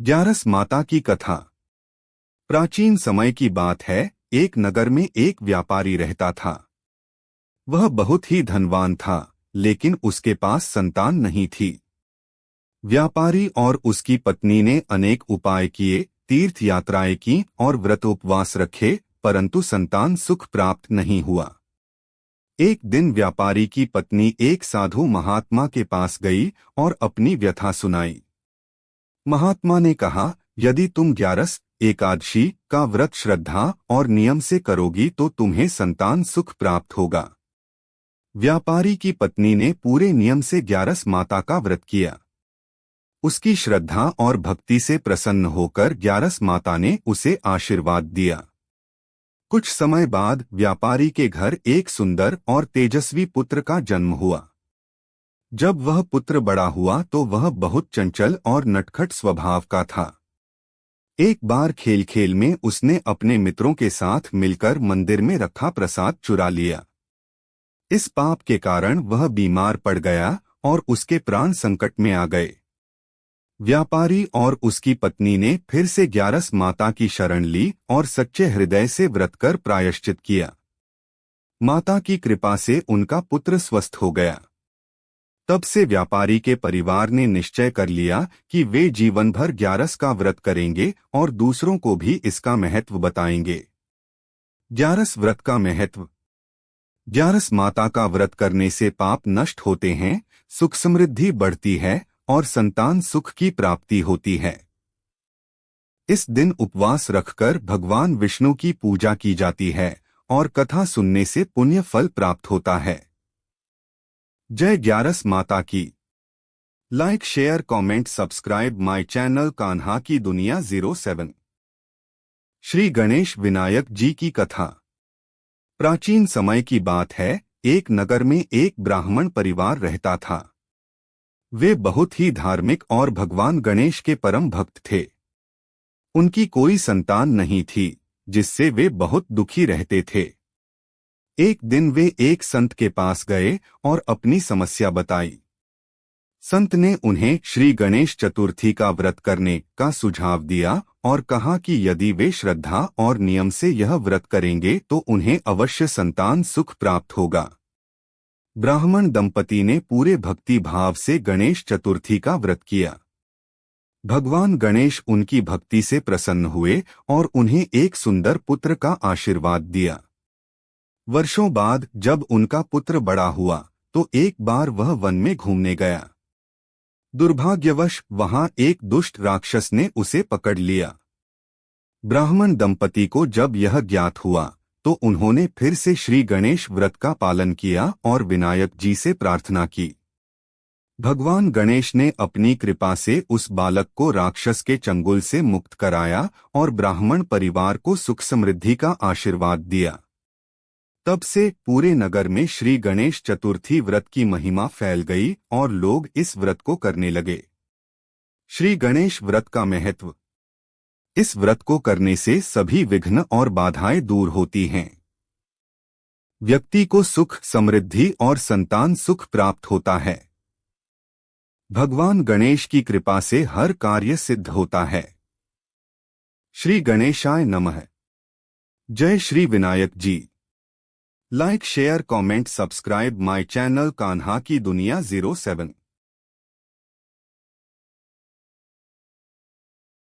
ग्यारस माता की कथा। प्राचीन समय की बात है। एक नगर में एक व्यापारी रहता था। वह बहुत ही धनवान था, लेकिन उसके पास संतान नहीं थी। व्यापारी और उसकी पत्नी ने अनेक उपाय किए, तीर्थ यात्राएं की और व्रत उपवास रखे, परंतु संतान सुख प्राप्त नहीं हुआ। एक दिन व्यापारी की पत्नी एक साधु महात्मा के पास गई और अपनी व्यथा सुनाई। महात्मा ने कहा, यदि तुम ग्यारस एकादशी का व्रत श्रद्धा और नियम से करोगी तो तुम्हें संतान सुख प्राप्त होगा। व्यापारी की पत्नी ने पूरे नियम से ग्यारस माता का व्रत किया। उसकी श्रद्धा और भक्ति से प्रसन्न होकर ग्यारस माता ने उसे आशीर्वाद दिया। कुछ समय बाद व्यापारी के घर एक सुंदर और तेजस्वी पुत्र का जन्म हुआ। जब वह पुत्र बड़ा हुआ तो वह बहुत चंचल और नटखट स्वभाव का था। एक बार खेल खेल में उसने अपने मित्रों के साथ मिलकर मंदिर में रखा प्रसाद चुरा लिया। इस पाप के कारण वह बीमार पड़ गया और उसके प्राण संकट में आ गए। व्यापारी और उसकी पत्नी ने फिर से ग्यारस माता की शरण ली और सच्चे हृदय से व्रत कर प्रायश्चित किया। माता की कृपा से उनका पुत्र स्वस्थ हो गया। तब से व्यापारी के परिवार ने निश्चय कर लिया कि वे जीवन भर ग्यारस का व्रत करेंगे और दूसरों को भी इसका महत्व बताएंगे। ग्यारस व्रत का महत्व। ग्यारस माता का व्रत करने से पाप नष्ट होते हैं, सुख समृद्धि बढ़ती है और संतान सुख की प्राप्ति होती है। इस दिन उपवास रखकर भगवान विष्णु की पूजा की जाती है और कथा सुनने से पुण्य फल प्राप्त होता है। जय ग्यारस माता की। Like share comment subscribe my channel Kanha ki Duniya 07। Shri Ganesh Vinayak जी की कथा। प्राचीन समय की बात है। एक नगर में एक ब्राह्मण परिवार रहता था। वे बहुत ही धार्मिक और भगवान गणेश के परम भक्त थे। उनकी कोई संतान नहीं थी, जिससे वे बहुत दुखी रहते थे। एक दिन वे एक संत के पास गए और अपनी समस्या बताई। संत ने उन्हें श्री गणेश चतुर्थी का व्रत करने का सुझाव दिया और कहा कि यदि वे श्रद्धा और नियम से यह व्रत करेंगे तो उन्हें अवश्य संतान सुख प्राप्त होगा। ब्राह्मण दंपति ने पूरे भक्ति भाव से गणेश चतुर्थी का व्रत किया। भगवान गणेश उनकी भक्ति से प्रसन्न हुए और उन्हें एक सुंदर पुत्र का आशीर्वाद दिया। वर्षों बाद जब उनका पुत्र बड़ा हुआ तो एक बार वह वन में घूमने गया। दुर्भाग्यवश वहां एक दुष्ट राक्षस ने उसे पकड़ लिया। ब्राह्मण दंपति को जब यह ज्ञात हुआ तो उन्होंने फिर से श्री गणेश व्रत का पालन किया और विनायक जी से प्रार्थना की। भगवान गणेश ने अपनी कृपा से उस बालक को राक्षस के चंगुल से मुक्त कराया और ब्राह्मण परिवार को सुख समृद्धि का आशीर्वाद दिया। तब से पूरे नगर में श्री गणेश चतुर्थी व्रत की महिमा फैल गई और लोग इस व्रत को करने लगे। श्री गणेश व्रत का महत्व। इस व्रत को करने से सभी विघ्न और बाधाएं दूर होती हैं। व्यक्ति को सुख समृद्धि और संतान सुख प्राप्त होता है। भगवान गणेश की कृपा से हर कार्य सिद्ध होता है। श्री गणेशाय नमः। जय Shri Vinayak ji. Like share comment subscribe my channel Kanha ki Duniya 07।